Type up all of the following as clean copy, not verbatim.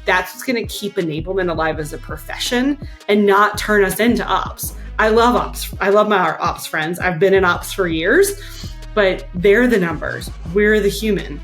that's what's going to keep enablement alive as a profession and not turn us into ops. I love ops. I love my ops friends. I've been in ops for years, but they're the numbers. We're the human.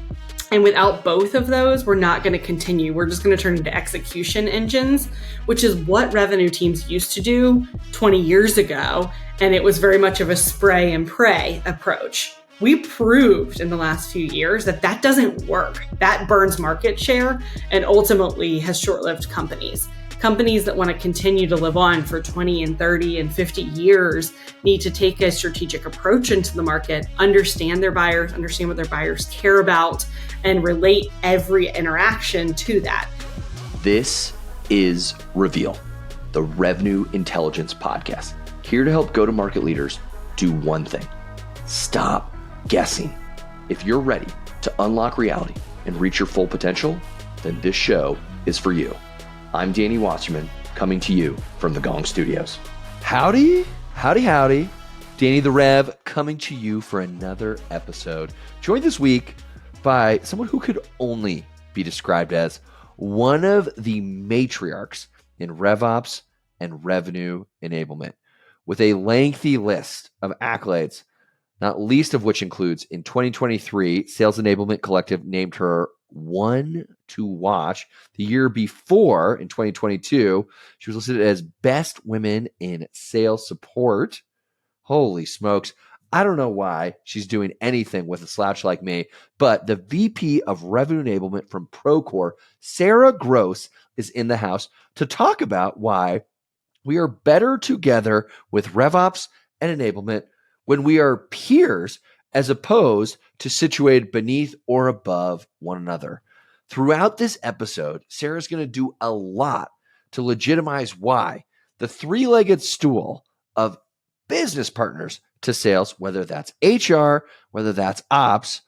And without both of those, we're not going to continue. We're just going to turn into execution engines, which is what revenue teams used to do 20 years ago. And it was very much of a spray and pray approach. We proved in the last few years that that doesn't work. That burns market share and ultimately has short-lived companies. Companies that want to continue to live on for 20 and 30 and 50 years need to take a strategic approach into the market, understand their buyers, understand what their buyers care about, and relate every interaction to that. This is Reveal, the Revenue Intelligence Podcast, here to help go-to-market leaders do one thing: stop guessing. If you're ready to unlock reality and reach your full potential, then this show is for you. I'm Danny Wasserman, coming to you from the Gong Studios. Howdy. Danny the Rev coming to you for another episode. Joined this week by someone who could only be described as one of the matriarchs in RevOps and revenue enablement, with a lengthy list of accolades, not least of which includes in 2023, Sales Enablement Collective named her one to watch. The year before, in 2022, she was listed as Best Women in Sales Support. Holy smokes. I don't know why she's doing anything with a slouch like me, but the VP of Revenue Enablement from Procore, Sarah Gross, is in the house to talk about why we are better together with RevOps and enablement when we are peers as opposed to situated beneath or above one another. Throughout this episode, Sarah's going to do a lot to legitimize why the three-legged stool of business partners to sales, whether that's HR, whether that's ops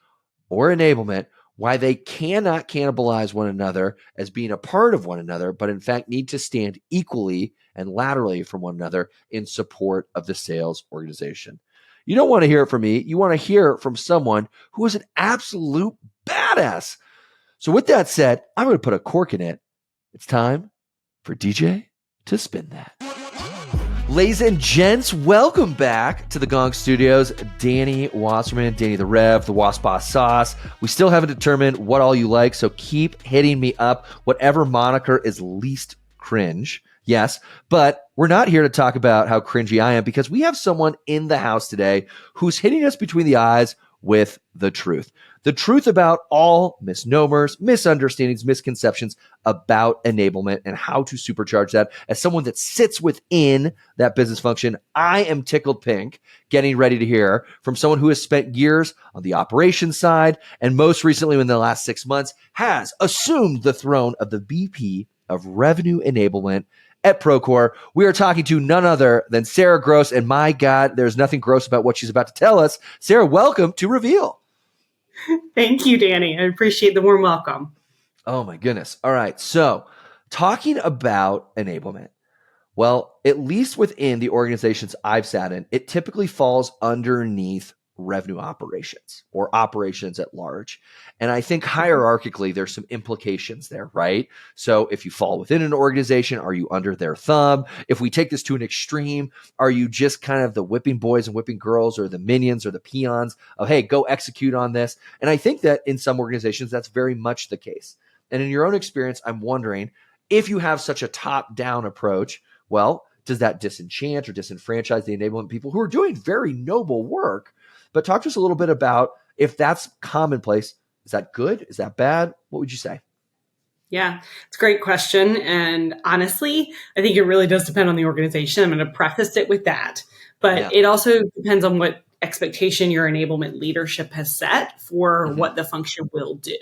or enablement, why they cannot cannibalize one another as being a part of one another, but in fact need to stand equally and laterally from one another in support of the sales organization. You don't want to hear it from me. You want to hear it from someone who is an absolute badass. So with that said, I'm going to put a cork in it. It's time for DJ to spin that. Ladies and gents, welcome back to the Gong Studios. Danny Wasserman, Danny the Rev, the Wasp Boss Sauce. We still haven't determined what all you like, so keep hitting me up. Whatever moniker is least cringe. Yes, but we're not here to talk about how cringy I am, because we have someone in the house today who's hitting us between the eyes with the truth. The truth about all misnomers, misunderstandings, misconceptions about enablement and how to supercharge that. As someone that sits within that business function, I am tickled pink getting ready to hear from someone who has spent years on the operations side and most recently in the last 6 months has assumed the throne of the VP of Revenue Enablement at Procore. We are talking to none other than Sarah Gross, and my God, there's nothing gross about what she's about to tell us. Sarah, welcome to Reveal. Thank you, Danny. I appreciate the warm welcome. Oh my goodness. All right. So talking about enablement, well, at least within the organizations I've sat in, it typically falls underneath revenue operations or operations at large. And I think hierarchically, there's some implications there, right? So if you fall within an organization, are you under their thumb? If we take this to an extreme, are you just kind of the whipping boys and whipping girls or the minions or the peons of, hey, go execute on this? And I think that in some organizations, that's very much the case. And in your own experience, I'm wondering if you have such a top-down approach, well, does that disenchant or disenfranchise the enablement people who are doing very noble work? But talk to us a little bit about if that's commonplace. Is that good? Is that bad? What would you say? Yeah, it's a great question. And honestly, I think it really does depend on the organization. I'm going to preface it with that. But it also depends on what expectation your enablement leadership has set for what the function will do.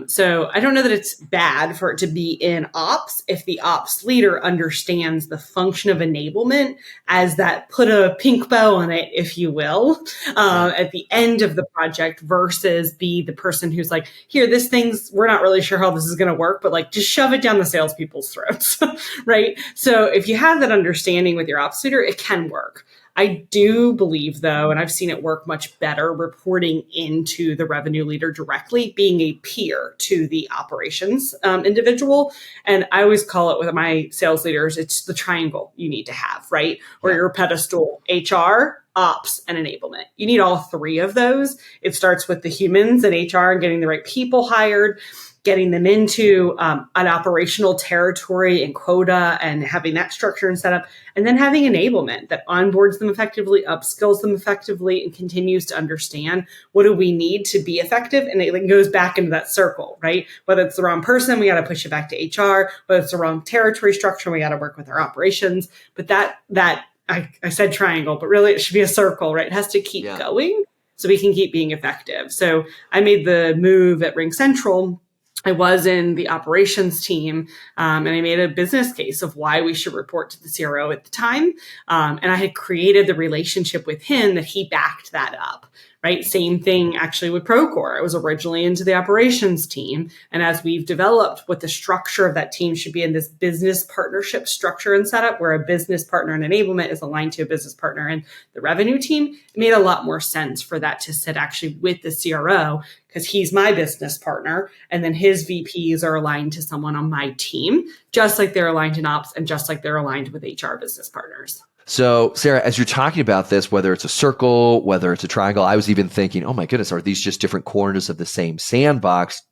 So I don't know that it's bad for it to be in ops if the ops leader understands the function of enablement as that put a pink bow on it, if you will, at the end of the project versus be the person who's like, here, this thing's, we're not really sure how this is going to work, but like just shove it down the salespeople's throats, right? So if you have that understanding with your ops leader, it can work. I do believe, though, and I've seen it work much better, reporting into the revenue leader directly, being a peer to the operations individual. And I always call it with my sales leaders, it's the triangle you need to have, right? Or your pedestal, HR, ops, and enablement. You need all three of those. It starts with the humans and HR and getting the right people hired, getting them into an operational territory and quota and having that structure and setup, and then having enablement that onboards them effectively, upskills them effectively, and continues to understand what do we need to be effective. And it goes back into that circle, right? Whether it's the wrong person, we got to push it back to HR. Whether it's the wrong territory structure, we got to work with our operations. But that I said triangle, but really it should be a circle, right? It has to keep going so we can keep being effective. So I made the move at Ring Central. I was in the operations team, and I made a business case of why we should report to the CRO at the time. And I had created the relationship with him that he backed that up, right? Same thing actually with Procore. I was originally into the operations team. And as we've developed what the structure of that team should be in this business partnership structure and setup, where a business partner in enablement is aligned to a business partner in the revenue team, it made a lot more sense for that to sit actually with the CRO, because he's my business partner. And then his VPs are aligned to someone on my team, just like they're aligned in ops and just like they're aligned with HR business partners. So, Sarah, as you're talking about this, whether it's a circle, whether it's a triangle, I was even thinking, oh my goodness, are these just different corners of the same sandbox?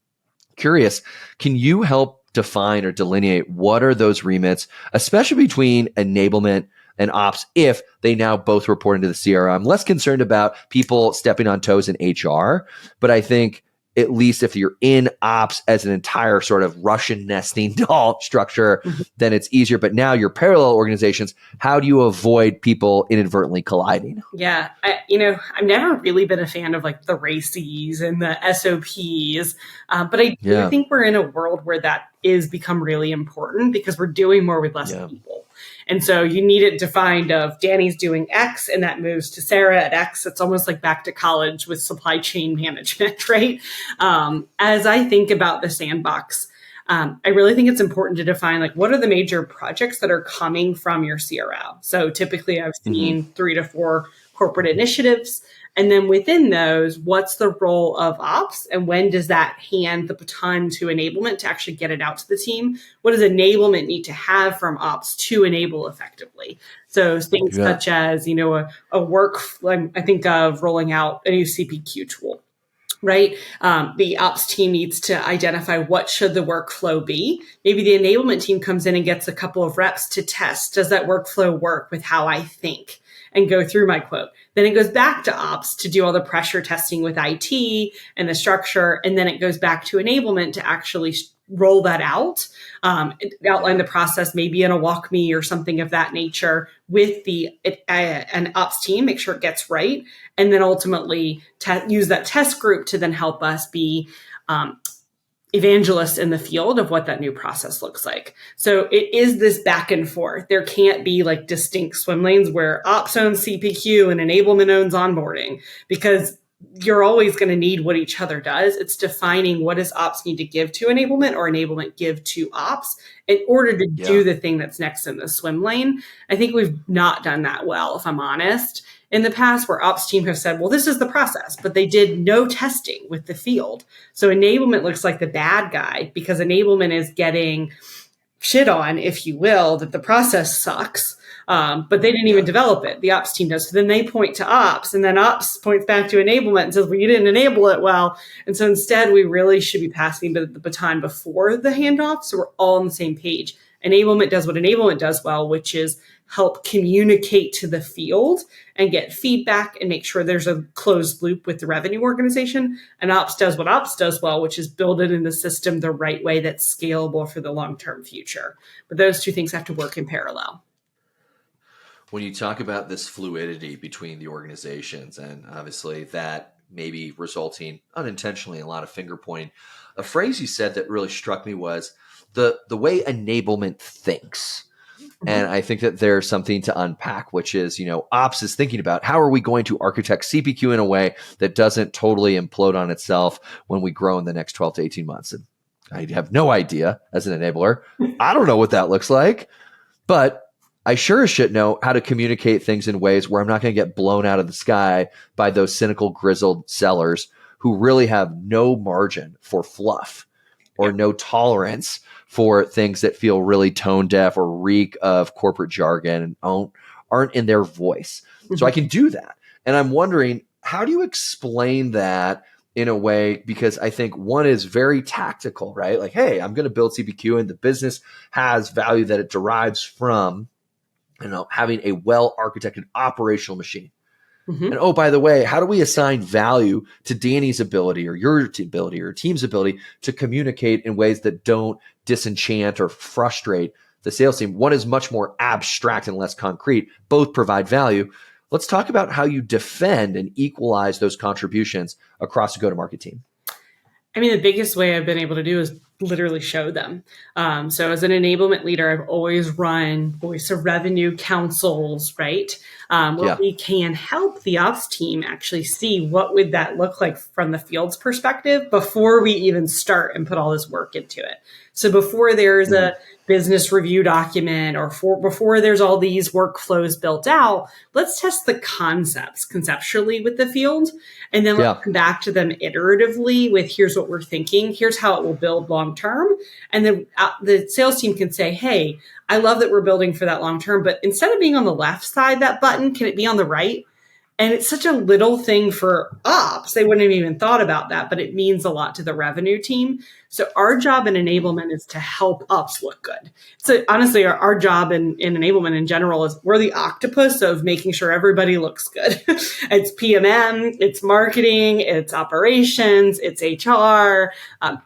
Curious, can you help define or delineate what are those remits, especially between enablement and ops, if they now both report into the CRO? I'm less concerned about people stepping on toes in HR, but I think at least if you're in ops as an entire sort of Russian nesting doll structure, then it's easier. But now you're parallel organizations. How do you avoid people inadvertently colliding? Yeah. I've never really been a fan of like the RACIs and the SOPs, but I do think we're in a world where that is become really important because we're doing more with less people. And so you need it defined of Danny's doing X and that moves to Sarah at X. It's almost like back to college with supply chain management, right? As I think about the sandbox, I really think it's important to define like what are the major projects that are coming from your CRO. So typically I've seen 3 to 4 corporate initiatives. And then within those, what's the role of ops and when does that hand the baton to enablement to actually get it out to the team? What does enablement need to have from ops to enable effectively? So things such as, a work, I think of rolling out a new CPQ tool. Right? The ops team needs to identify what should the workflow be. Maybe the enablement team comes in and gets a couple of reps to test. Does that workflow work with how I think? And go through my quote. Then it goes back to ops to do all the pressure testing with IT and the structure. And then it goes back to enablement to actually roll that out, outline the process, maybe in a walk me or something of that nature with an ops team, make sure it gets right. And then ultimately use that test group to then help us be evangelists in the field of what that new process looks like. So it is this back and forth. There can't be like distinct swim lanes where ops owns CPQ and enablement owns onboarding, because you're always going to need what each other does. It's defining what does ops need to give to enablement or enablement give to ops in order to do the thing that's next in the swim lane. I think we've not done that well, if I'm honest. In the past, where ops team have said, well, this is the process, but they did no testing with the field. So enablement looks like the bad guy because enablement is getting shit on, if you will, that the process sucks. But they didn't even develop it. The ops team does. So then they point to ops, and then ops points back to enablement and says, well, you didn't enable it well. And so instead, we really should be passing the baton before the handoff, so we're all on the same page. Enablement does what enablement does well, which is help communicate to the field and get feedback and make sure there's a closed loop with the revenue organization. And ops does what ops does well, which is build it in the system the right way that's scalable for the long-term future. But those two things have to work in parallel. When you talk about this fluidity between the organizations, and obviously that may be resulting unintentionally in a lot of finger pointing, a phrase you said that really struck me was the way enablement thinks. And I think that there's something to unpack, which is, ops is thinking about how are we going to architect CPQ in a way that doesn't totally implode on itself when we grow in the next 12 to 18 months. And I have no idea as an enabler. I don't know what that looks like, but I sure as shit know how to communicate things in ways where I'm not going to get blown out of the sky by those cynical, grizzled sellers who really have no margin for fluff or Yeah. no tolerance for things that feel really tone deaf or reek of corporate jargon and aren't in their voice. So I can do that. And I'm wondering, how do you explain that in a way? Because I think one is very tactical, right? Like, hey, I'm going to build CPQ and the business has value that it derives from, having a well-architected operational machine. Mhm. And oh, by the way, how do we assign value to Danny's ability or your ability or team's ability to communicate in ways that don't disenchant or frustrate the sales team? One is much more abstract and less concrete. Both provide value. Let's talk about how you defend and equalize those contributions across the go-to-market team. I mean, the biggest way I've been able to do is literally show them. So as an enablement leader, I've always run voice of revenue councils, right? Where we can help the ops team actually see what would that look like from the field's perspective before we even start and put all this work into it. So before there's a business review document or before there's all these workflows built out, let's test the concepts conceptually with the field. And then let's come back to them iteratively with here's what we're thinking. Here's how it will build long term. And then the sales team can say, hey, I love that we're building for that long term, but instead of being on the left side, that button, can it be on the right? And it's such a little thing for ops. They wouldn't have even thought about that, but it means a lot to the revenue team. So our job in enablement is to help ops look good. So honestly, our job in enablement in general is we're the octopus of making sure everybody looks good. It's PMM, it's marketing, it's operations, it's HR.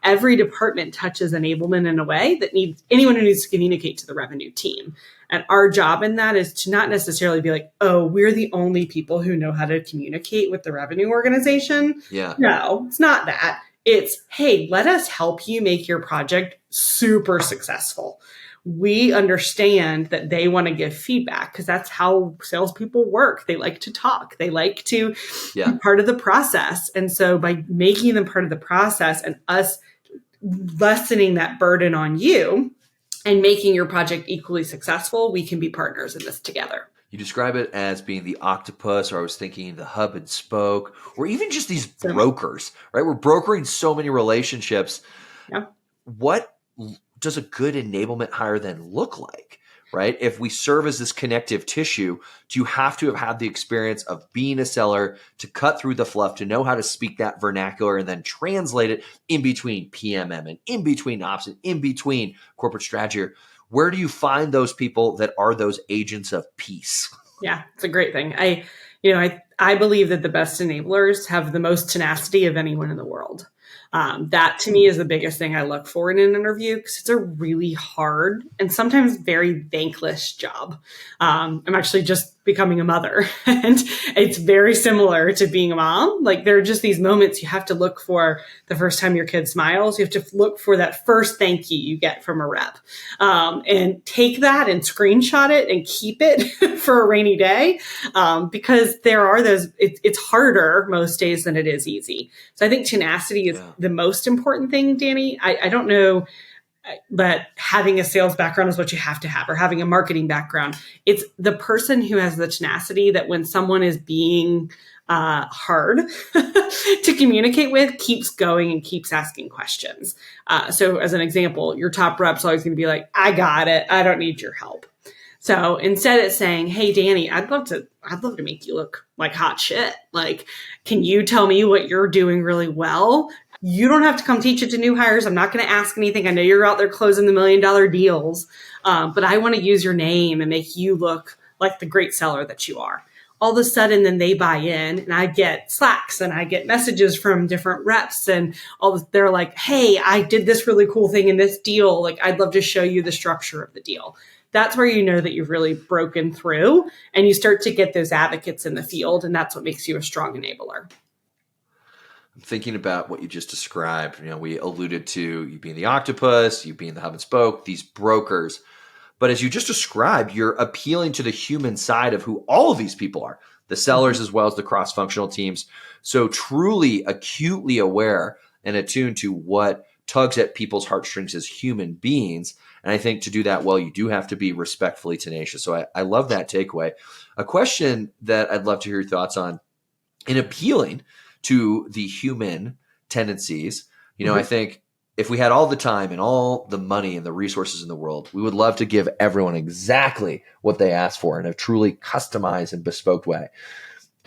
Every department touches enablement in a way that needs anyone who needs to communicate to the revenue team. And our job in that is to not necessarily be like, oh, we're the only people who know how to communicate with the revenue organization. Yeah. No, it's not that. It's, hey, let us help you make your project super successful. We understand that they want to give feedback because that's how salespeople work. They like to talk. They like to be part of the process. And so by making them part of the process and us lessening that burden on you, and making your project equally successful, we can be partners in this together. You describe it as being the octopus, or I was thinking the hub and spoke, or even just these brokers, right? We're brokering so many relationships. Yeah. What does a good enablement hire then look like, right? If we serve as this connective tissue, do you have to have had the experience of being a seller to cut through the fluff, to know how to speak that vernacular and then translate it in between PMM and in between ops and in between corporate strategy? Where do you find those people that are those agents of peace? Yeah, it's a great thing. I believe that the best enablers have the most tenacity of anyone in the world. That to me is the biggest thing I look for in an interview because it's a really hard and sometimes very thankless job. I'm actually just becoming a mother and it's very similar to being a mom. Like there are just these moments you have to look for the first time your kid smiles. You have to look for that first thank you get from a rep and take that and screenshot it and keep it for a rainy day because there are those, it's harder most days than it is easy. So I think tenacity is the most important thing, Danny. I don't know that having a sales background is what you have to have or having a marketing background. It's the person who has the tenacity that when someone is being hard to communicate with, keeps going and keeps asking questions. So as an example, your top rep's always going to be like, I got it. I don't need your help. So instead of saying, hey, Danny, I'd love to make you look like hot shit. Like, can you tell me what you're doing really well? You don't have to come teach it to new hires. I'm not going to ask anything. I know you're out there closing the $1 million deals, but I want to use your name and make you look like the great seller that you are. All of a sudden, then they buy in and I get Slacks and I get messages from different reps and they're like, hey, I did this really cool thing in this deal. Like, I'd love to show you the structure of the deal. That's where you know that you've really broken through and you start to get those advocates in the field. And that's what makes you a strong enabler. I'm thinking about what you just described. We alluded to you being the octopus, you being the hub and spoke, these brokers. But as you just described, you're appealing to the human side of who all of these people are, the sellers as well as the cross-functional teams. So truly acutely aware and attuned to what tugs at people's heartstrings as human beings. And I think to do that well, you do have to be respectfully tenacious. So I love that takeaway. A question that I'd love to hear your thoughts on in appealing to the human tendencies. I think if we had all the time and all the money and the resources in the world, we would love to give everyone exactly what they ask for in a truly customized and bespoke way.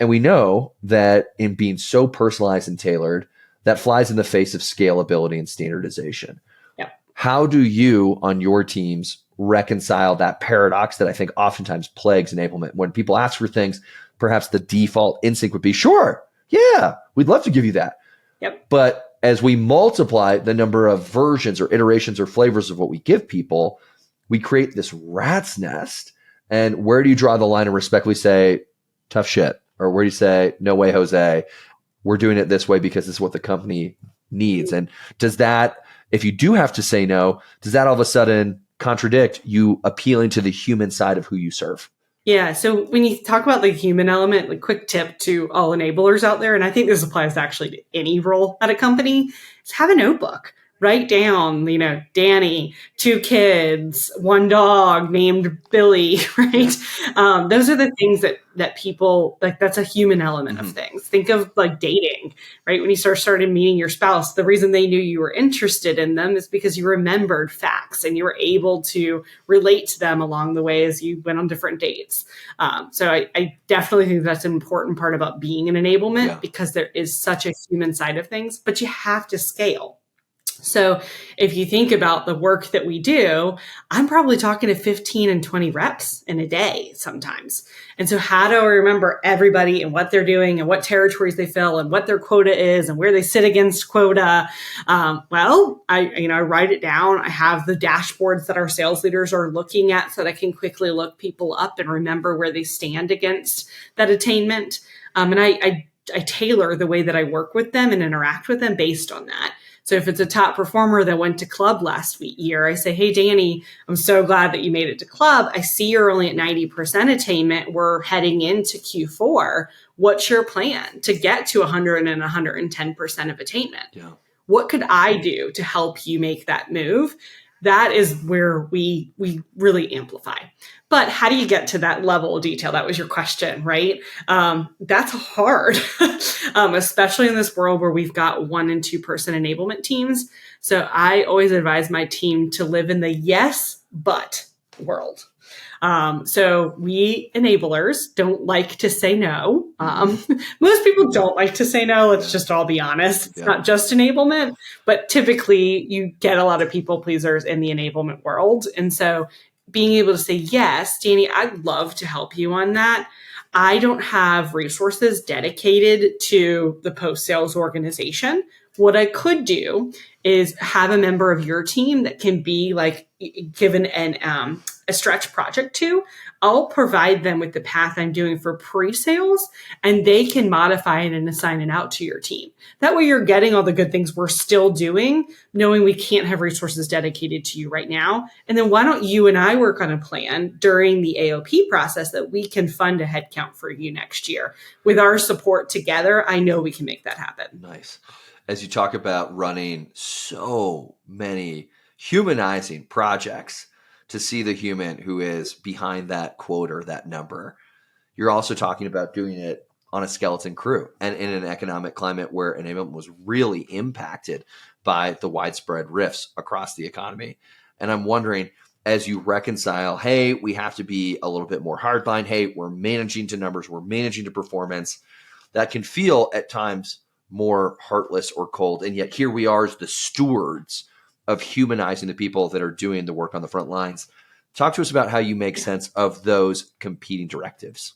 And we know that in being so personalized and tailored, that flies in the face of scalability and standardization. Yeah. How do you on your teams reconcile that paradox that I think oftentimes plagues enablement? When people ask for things, perhaps the default instinct would be, sure, yeah, we'd love to give you that. Yep. But as we multiply the number of versions or iterations or flavors of what we give people, we create this rat's nest. And where do you draw the line and respectfully say, tough shit? Or where do you say, no way, Jose, we're doing it this way because this is what the company needs? And does that, if you do have to say no, does that all of a sudden contradict you appealing to the human side of who you serve? Yeah. So when you talk about the human element, like quick tip to all enablers out there, and I think this applies actually to any role at a company, is have a notebook. Write down, Danny, 2 kids, 1 dog named Billy, right? Those are the things that people, like, that's a human element of things. Think of like dating, right? When you started meeting your spouse, the reason they knew you were interested in them is because you remembered facts and you were able to relate to them along the way as you went on different dates. So I definitely think that's an important part about being an enablement, because there is such a human side of things, but you have to scale. So if you think about the work that we do, I'm probably talking to 15 and 20 reps in a day sometimes. And so how do I remember everybody and what they're doing and what territories they fill and what their quota is and where they sit against quota? Well, I write it down. I have the dashboards that our sales leaders are looking at so that I can quickly look people up and remember where they stand against that attainment. And I tailor the way that I work with them and interact with them based on that. So if it's a top performer that went to club last year, I say, hey, Danny, I'm so glad that you made it to club. I see you're only at 90% attainment. We're heading into Q4. What's your plan to get to 100 and 110% of attainment? Yeah. What could I do to help you make that move? That is where we really amplify. But how do you get to that level of detail? That was your question, right? That's hard, especially in this world where we've got 1 and 2 person enablement teams. So I always advise my team to live in the yes, but world. So we enablers don't like to say no. Most people don't like to say no. Let's just all be honest. It's not just enablement, but typically you get a lot of people pleasers in the enablement world. And so being able to say, yes, Danny, I'd love to help you on that. I don't have resources dedicated to the post-sales organization. What I could do is have a member of your team that can be like given a stretch project to. I'll provide them with the path I'm doing for pre-sales, and they can modify it and assign it out to your team. That way you're getting all the good things we're still doing, knowing we can't have resources dedicated to you right now. And then why don't you and I work on a plan during the AOP process that we can fund a headcount for you next year. With our support together, I know we can make that happen. Nice. As you talk about running so many humanizing projects to see the human who is behind that quote or that number, you're also talking about doing it on a skeleton crew and in an economic climate where enablement was really impacted by the widespread rifts across the economy. And I'm wondering, as you reconcile, hey, we have to be a little bit more hardline. Hey, we're managing to numbers, we're managing to performance. That can feel at times more heartless or cold. And yet here we are as the stewards of humanizing the people that are doing the work on the front lines. Talk to us about how you make sense of those competing directives.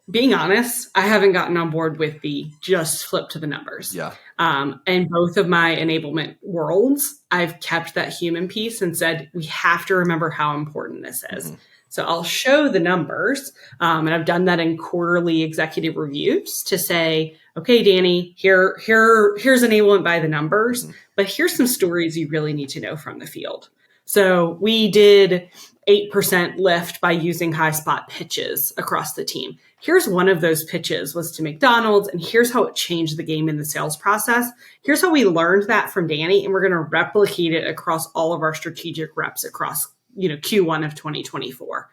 Being honest, I haven't gotten on board with the just flip to the numbers. Yeah. And both of my enablement worlds, I've kept that human piece and said, we have to remember how important this is. Mm-hmm. So I'll show the numbers, and I've done that in quarterly executive reviews to say, okay, Danny, here's enablement by the numbers, but here's some stories you really need to know from the field. So we did 8% lift by using high spot pitches across the team. Here's one of those pitches was to McDonald's, and here's how it changed the game in the sales process. Here's how we learned that from Danny, and we're going to replicate it across all of our strategic reps across Q1 of 2024.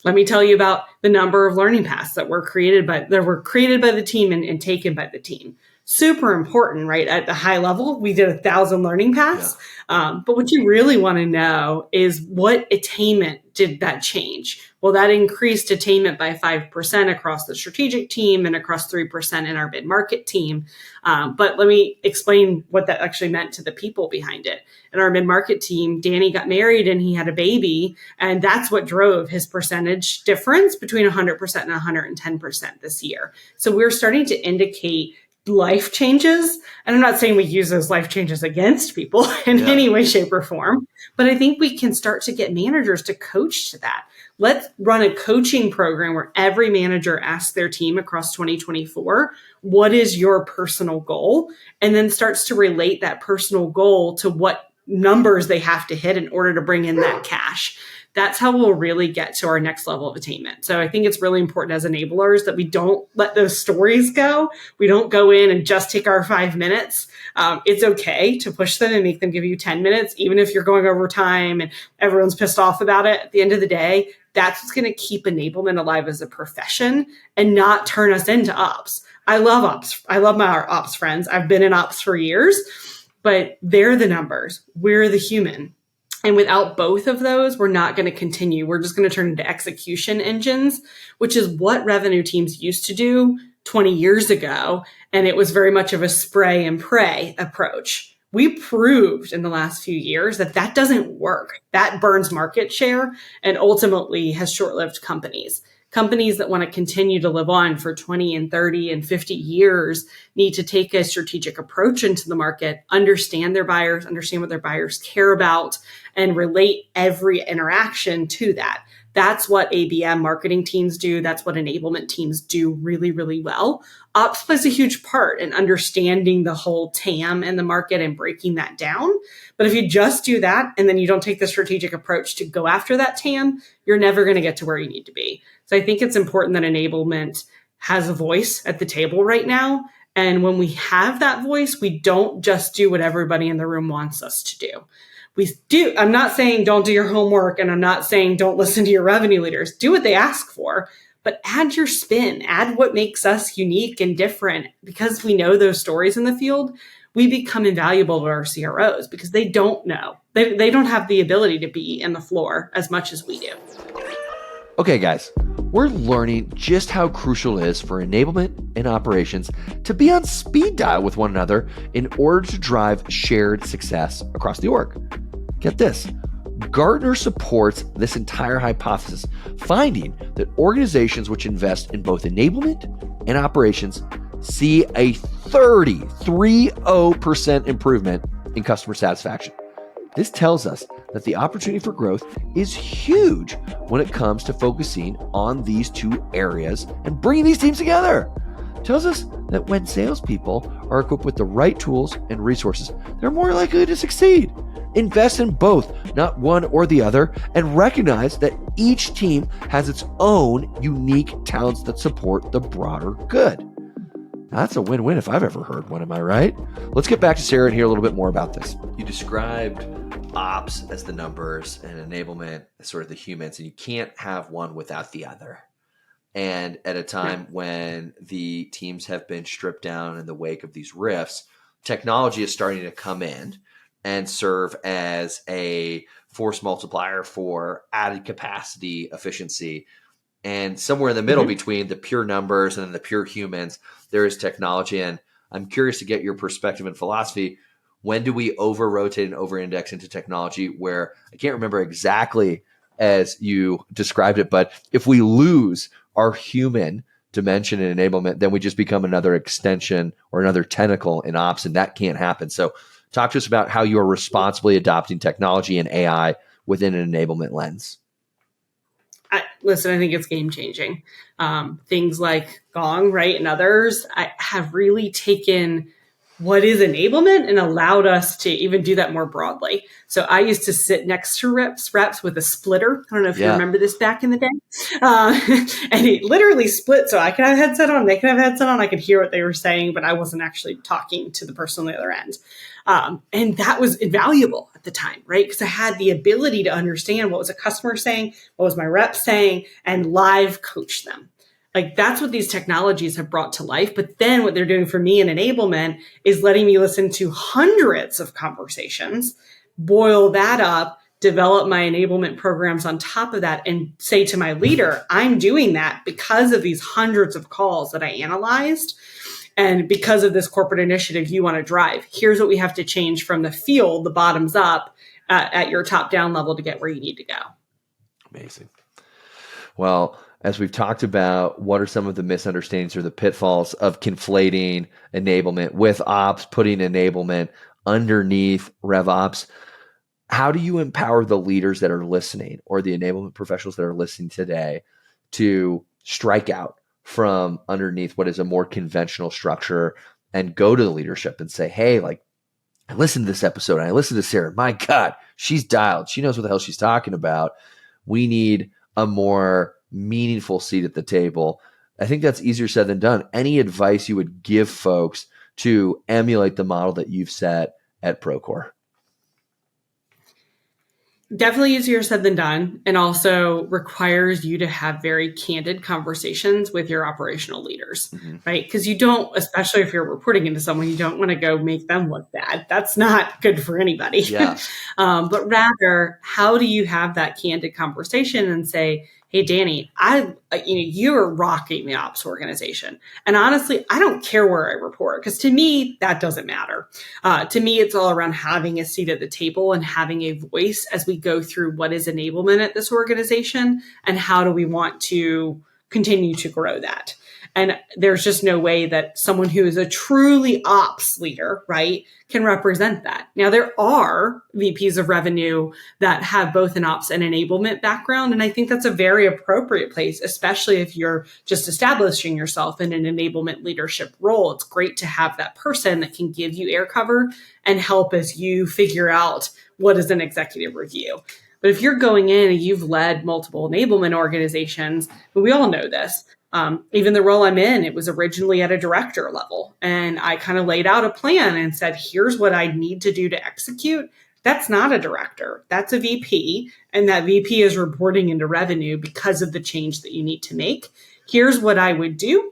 Let me tell you about the number of learning paths that were created by the team and taken by the team. Super important, right? At the high level, we did 1,000 learning paths. Yeah. But what you really want to know is what attainment did that change? Well, that increased attainment by 5% across the strategic team and across 3% in our mid-market team. But let me explain what that actually meant to the people behind it. In our mid-market team, Danny got married and he had a baby, and that's what drove his percentage difference between 100% and 110% this year. So we're starting to indicate life changes. And I'm not saying we use those life changes against people in any way, shape, or form, but I think we can start to get managers to coach to that. Let's run a coaching program where every manager asks their team across 2024, what is your personal goal? And then starts to relate that personal goal to what numbers they have to hit in order to bring in that cash. That's how we'll really get to our next level of attainment. So I think it's really important as enablers that we don't let those stories go. We don't go in and just take our 5 minutes. It's okay to push them and make them give you 10 minutes, even if you're going over time and everyone's pissed off about it. At the end of the day, that's what's going to keep enablement alive as a profession and not turn us into ops. I love ops. I love my ops friends. I've been in ops for years, but they're the numbers. We're the human. And without both of those, we're not going to continue. We're just going to turn into execution engines, which is what revenue teams used to do 20 years ago. And it was very much of a spray and pray approach. We proved in the last few years that that doesn't work. That burns market share and ultimately has short-lived companies. Companies that want to continue to live on for 20 and 30 and 50 years need to take a strategic approach into the market, understand their buyers, understand what their buyers care about, and relate every interaction to that. That's what ABM marketing teams do. That's what enablement teams do really, really well. Ops plays a huge part in understanding the whole TAM and the market and breaking that down. But if you just do that and then you don't take the strategic approach to go after that TAM, you're never going to get to where you need to be. So I think it's important that enablement has a voice at the table right now. And when we have that voice, we don't just do what everybody in the room wants us to do. We do. I'm not saying don't do your homework, and I'm not saying don't listen to your revenue leaders. Do what they ask for, but add your spin, add what makes us unique and different. Because we know those stories in the field, we become invaluable to our CROs because they don't know. They don't have the ability to be in the floor as much as we do. Okay, guys, we're learning just how crucial it is for enablement and operations to be on speed dial with one another in order to drive shared success across the org. Get this. Gartner supports this entire hypothesis, finding that organizations which invest in both enablement and operations see a 30% improvement in customer satisfaction. This tells us that the opportunity for growth is huge when it comes to focusing on these two areas and bringing these teams together. It tells us that when salespeople are equipped with the right tools and resources, they're more likely to succeed. Invest in both, not one or the other, and recognize that each team has its own unique talents that support the broader good. That's a win-win if I've ever heard one, am I right? Let's get back to Sarah and hear a little bit more about this. You described ops as the numbers and enablement as sort of the humans, and you can't have one without the other. And at a time when the teams have been stripped down in the wake of these rifts, technology is starting to come in and serve as a force multiplier for added capacity, efficiency. And somewhere in the middle between the pure numbers and the pure humans, there is technology. And I'm curious to get your perspective and philosophy. When do we over-rotate and over-index into technology where I can't remember exactly as you described it, but if we lose our human dimension and enablement, then we just become another extension or another tentacle in ops, and that can't happen. So talk to us about how you are responsibly adopting technology and AI within an enablement lens. I think it's game changing. Things like Gong, right, and others have really taken what is enablement and allowed us to even do that more broadly. So I used to sit next to reps with a splitter. I don't know if you remember this back in the day. And it literally split. So I could have a headset on, they could have a headset on. I could hear what they were saying, but I wasn't actually talking to the person on the other end. And that was invaluable at the time, right? Because I had the ability to understand what was a customer saying, what was my rep saying, and live coach them. Like that's what these technologies have brought to life. But then what they're doing for me in enablement is letting me listen to hundreds of conversations, boil that up, develop my enablement programs on top of that, and say to my leader, I'm doing that because of these hundreds of calls that I analyzed. And because of this corporate initiative you want to drive, here's what we have to change from the field, the bottoms up, at your top down level to get where you need to go. Amazing. Well, as we've talked about, what are some of the misunderstandings or the pitfalls of conflating enablement with ops, putting enablement underneath RevOps? How do you empower the leaders that are listening or the enablement professionals that are listening today to strike out from underneath what is a more conventional structure and go to the leadership and say, hey, like, I listened to this episode and I listened to Sarah. My God, she's dialed. She knows what the hell she's talking about. We need a more meaningful seat at the table. I think that's easier said than done. Any advice you would give folks to emulate the model that you've set at Procore? Definitely easier said than done, and also requires you to have very candid conversations with your operational leaders, right? Because you don't, especially if you're reporting into someone, you don't want to go make them look bad. That's not good for anybody. Yeah. But rather, how do you have that candid conversation and say, hey, Danny, you're rocking the ops organization. And honestly, I don't care where I report because to me, that doesn't matter. To me, it's all around having a seat at the table and having a voice as we go through what is enablement at this organization and how do we want to continue to grow that. And there's just no way that someone who is a truly ops leader, right, can represent that. Now, there are VPs of revenue that have both an ops and enablement background. And I think that's a very appropriate place, especially if you're just establishing yourself in an enablement leadership role. It's great to have that person that can give you air cover and help as you figure out what is an executive review. But if you're going in and you've led multiple enablement organizations, and we all know this, even the role I'm in, it was originally at a director level. And I kind of laid out a plan and said, here's what I need to do to execute. That's not a director. That's a VP. And that VP is reporting into revenue because of the change that you need to make. Here's what I would do.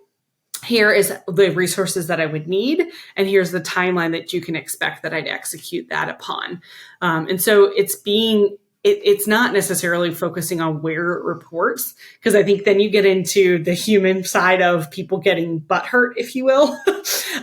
Here is the resources that I would need. And here's the timeline that you can expect that I'd execute that upon. And so it's not necessarily focusing on where it reports, because I think then you get into the human side of people getting butthurt, if you will.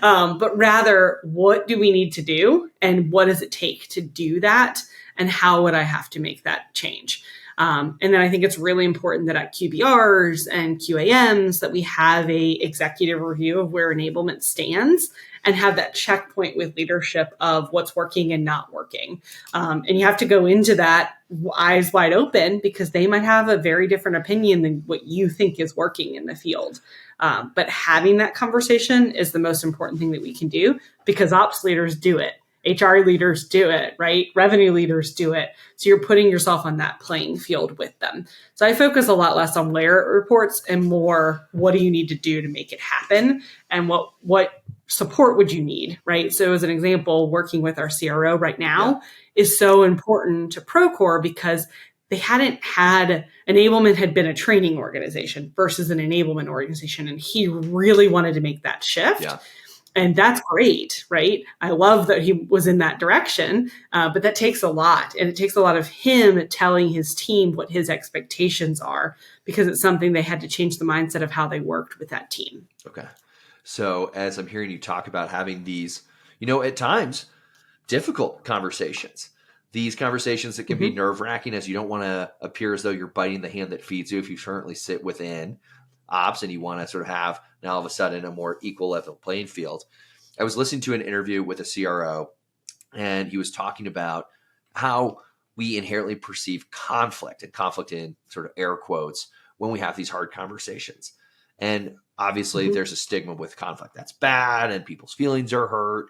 But rather, what do we need to do? And what does it take to do that? And how would I have to make that change? And then I think it's really important that at QBRs and QAMs that we have a executive review of where enablement stands and have that checkpoint with leadership of what's working and not working. And you have to go into that eyes wide open because they might have a very different opinion than what you think is working in the field. But having that conversation is the most important thing that we can do because ops leaders do it. HR leaders do it, right? Revenue leaders do it. So you're putting yourself on that playing field with them. So I focus a lot less on where it reports and more, what do you need to do to make it happen? And what support would you need, right? So as an example, working with our CRO right now is so important to Procore because they hadn't had, enablement had been a training organization versus an enablement organization. And he really wanted to make that shift. Yeah. And that's great, right? I love that he was in that direction, but that takes a lot. And it takes a lot of him telling his team what his expectations are because it's something they had to change the mindset of how they worked with that team. Okay. So as I'm hearing you talk about having these, at times, difficult conversations, these conversations that can be nerve-wracking as you don't want to appear as though you're biting the hand that feeds you if you currently sit within ops and you want to sort of have now all of a sudden a more equal level playing field. I was listening to an interview with a CRO and he was talking about how we inherently perceive conflict and conflict in sort of air quotes when we have these hard conversations. And obviously there's a stigma with conflict. That's bad and people's feelings are hurt.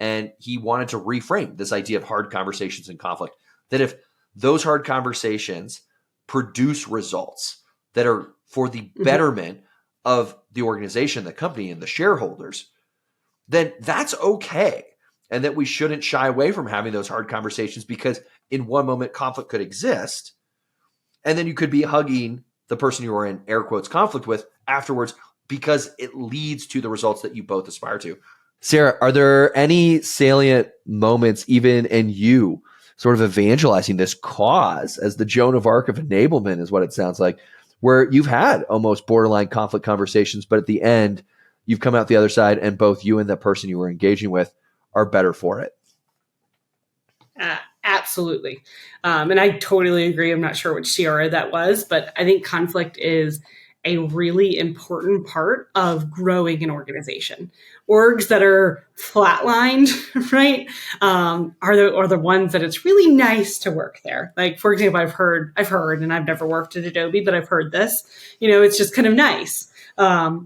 And he wanted to reframe this idea of hard conversations and conflict, that if those hard conversations produce results that are for the betterment of the organization, the company, and the shareholders, then that's okay. And that we shouldn't shy away from having those hard conversations, because in one moment conflict could exist. And then you could be hugging the person you are in air quotes conflict with afterwards, because it leads to the results that you both aspire to. Sarah, are there any salient moments, even in you sort of evangelizing this cause as the Joan of Arc of enablement is what it sounds like, where you've had almost borderline conflict conversations, but at the end, you've come out the other side and both you and the person you were engaging with are better for it? Absolutely. And I totally agree. I'm not sure which CRO that was, but I think conflict is a really important part of growing an organization. Orgs that are flatlined, right, are the ones that it's really nice to work there. Like, for example, I've heard, and I've never worked at Adobe, but I've heard this, it's just kind of nice,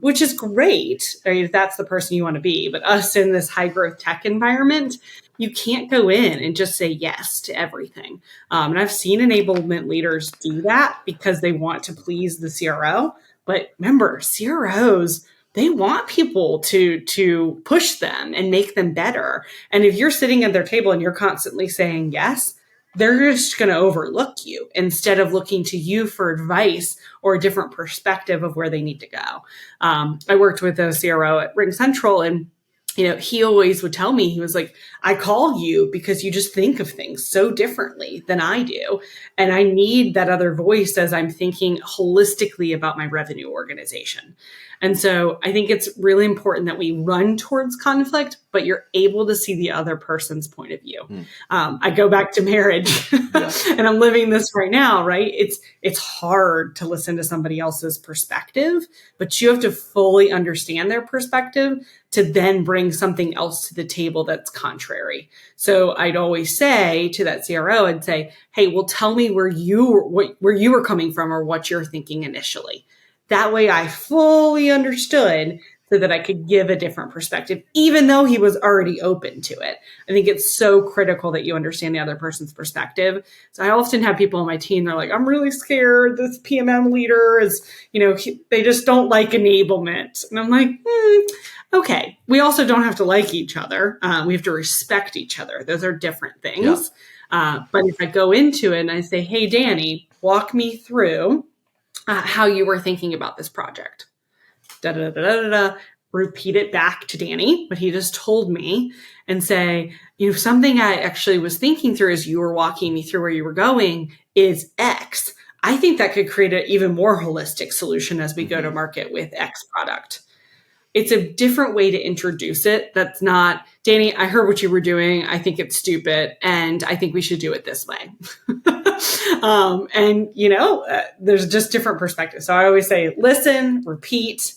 which is great. I mean, if that's the person you want to be. But us in this high growth tech environment, you can't go in and just say yes to everything. And I've seen enablement leaders do that because they want to please the CRO. But remember, CROs, they want people to push them and make them better. And if you're sitting at their table and you're constantly saying yes, they're just going to overlook you instead of looking to you for advice or a different perspective of where they need to go. I worked with a CRO at Ring Central, and he always would tell me, he was like, I call you because you just think of things so differently than I do. And I need that other voice as I'm thinking holistically about my revenue organization. And so I think it's really important that we run towards conflict, but you're able to see the other person's point of view. I go back to marriage and I'm living this right now, right? It's hard to listen to somebody else's perspective, but you have to fully understand their perspective to then bring something else to the table that's contrary. So I'd always say to that CRO, I'd say, hey, well, tell me where you were coming from or what you're thinking initially. That way I fully understood so that I could give a different perspective, even though he was already open to it. I think it's so critical that you understand the other person's perspective. So I often have people on my team, they're like, I'm really scared. This PMM leader is, they just don't like enablement. And I'm like, okay. We also don't have to like each other. We have to respect each other. Those are different things. Yeah. But if I go into it and I say, hey, Danny, walk me through how you were thinking about this project. Repeat it back to Danny, what he just told me, and say, something I actually was thinking through as you were walking me through where you were going is X. I think that could create an even more holistic solution as we go to market with X product. It's a different way to introduce it. That's not, Danny, I heard what you were doing. I think it's stupid. And I think we should do it this way. There's just different perspectives. So I always say, listen, repeat,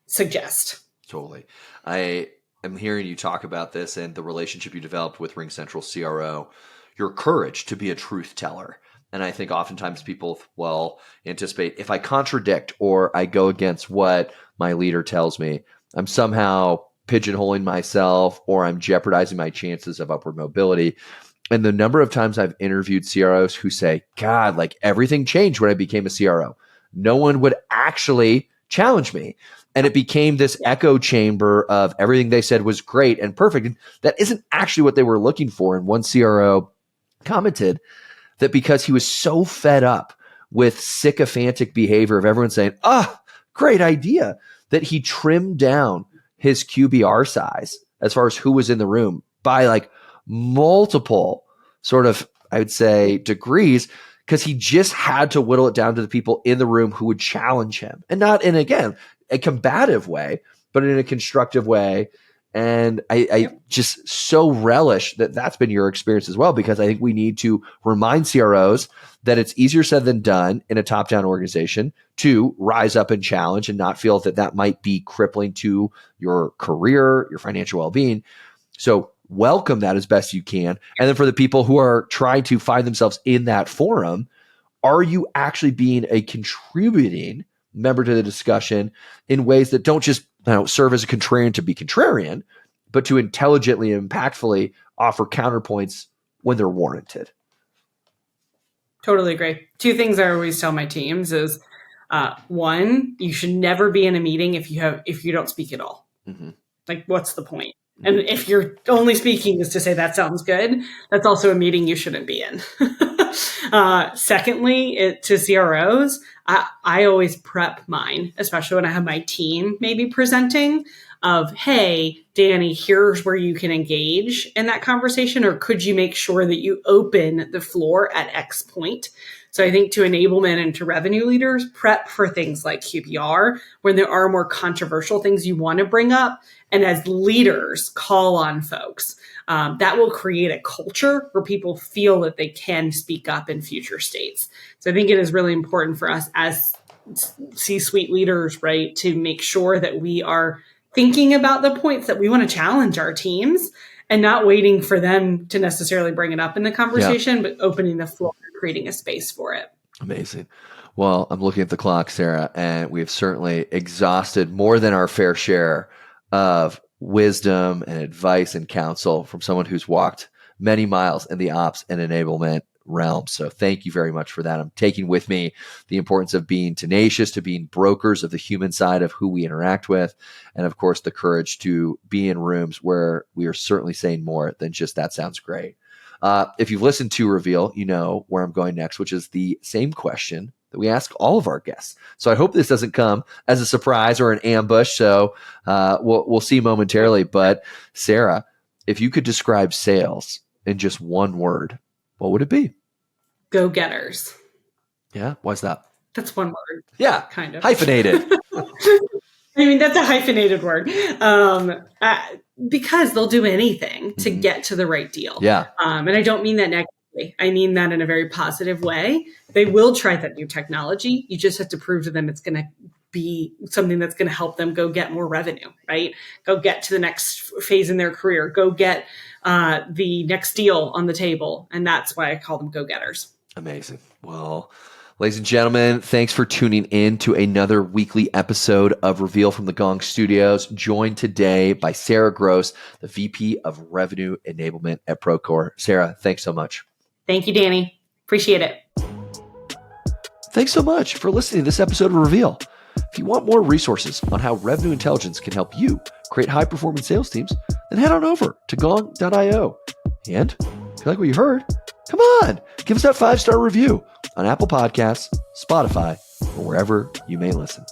suggest. Totally. I am hearing you talk about this and the relationship you developed with Ring Central CRO, your courage to be a truth teller. And I think oftentimes people will anticipate, if I contradict or I go against what my leader tells me, I'm somehow pigeonholing myself or I'm jeopardizing my chances of upward mobility. And the number of times I've interviewed CROs who say, God, like everything changed when I became a CRO. No one would actually challenge me. And it became this echo chamber of everything they said was great and perfect. And that isn't actually what they were looking for. And one CRO commented that because he was so fed up with sycophantic behavior of everyone saying, great idea, that he trimmed down his QBR size as far as who was in the room by like multiple sort of, I would say, degrees, because he just had to whittle it down to the people in the room who would challenge him. And not in, again, a combative way, but in a constructive way. And I just so relish that that's been your experience as well, because I think we need to remind CROs that it's easier said than done in a top-down organization to rise up and challenge and not feel that that might be crippling to your career, your financial well-being. So welcome that as best you can. And then for the people who are trying to find themselves in that forum, are you actually being a contributing member to the discussion in ways that don't just serve as a contrarian to be contrarian, but to intelligently and impactfully offer counterpoints when they're warranted. Totally agree. Two things I always tell my teams is one, you should never be in a meeting if you don't speak at all. Mm-hmm. Like, what's the point? And if you're only speaking is to say that sounds good, that's also a meeting you shouldn't be in. Secondly, to CROs, I always prep mine, especially when I have my team maybe presenting of, hey, Danny, here's where you can engage in that conversation, or could you make sure that you open the floor at X point? So I think to enablement and to revenue leaders, prep for things like QBR when there are more controversial things you want to bring up. And as leaders, call on folks. That will create a culture where people feel that they can speak up in future states. So I think it is really important for us as C-suite leaders, right, to make sure that we are thinking about the points that we want to challenge our teams and not waiting for them to necessarily bring it up in the conversation, but opening the floor, creating a space for it. Amazing. Well, I'm looking at the clock, Sarah, and we've certainly exhausted more than our fair share of wisdom and advice and counsel from someone who's walked many miles in the ops and enablement realm. So thank you very much for that. I'm taking with me the importance of being tenacious, to being brokers of the human side of who we interact with, and of course, the courage to be in rooms where we are certainly saying more than just that sounds great. If you've listened to Reveal, you know where I'm going next, which is the same question that we ask all of our guests. So I hope this doesn't come as a surprise or an ambush. So we'll see momentarily. But Sarah, if you could describe sales in just one word, what would it be? Go-getters. Yeah, why's that? That's one word. Yeah, kind of hyphenated. I mean, that's a hyphenated word because they'll do anything to get to the right deal. Yeah. And I don't mean that negatively. I mean that in a very positive way. They will try that new technology. You just have to prove to them it's going to be something that's going to help them go get more revenue, right? Go get to the next phase in their career. Go get the next deal on the table. And that's why I call them go-getters. Amazing. Well, ladies and gentlemen, thanks for tuning in to another weekly episode of Reveal from the Gong Studios, joined today by Sarah Gross, the VP of Revenue Enablement at Procore. Sarah, thanks so much. Thank you, Danny. Appreciate it. Thanks so much for listening to this episode of Reveal. If you want more resources on how revenue intelligence can help you create high-performance sales teams, then head on over to Gong.io. And if you like what you heard, come on, give us that 5-star review on Apple Podcasts, Spotify, or wherever you may listen.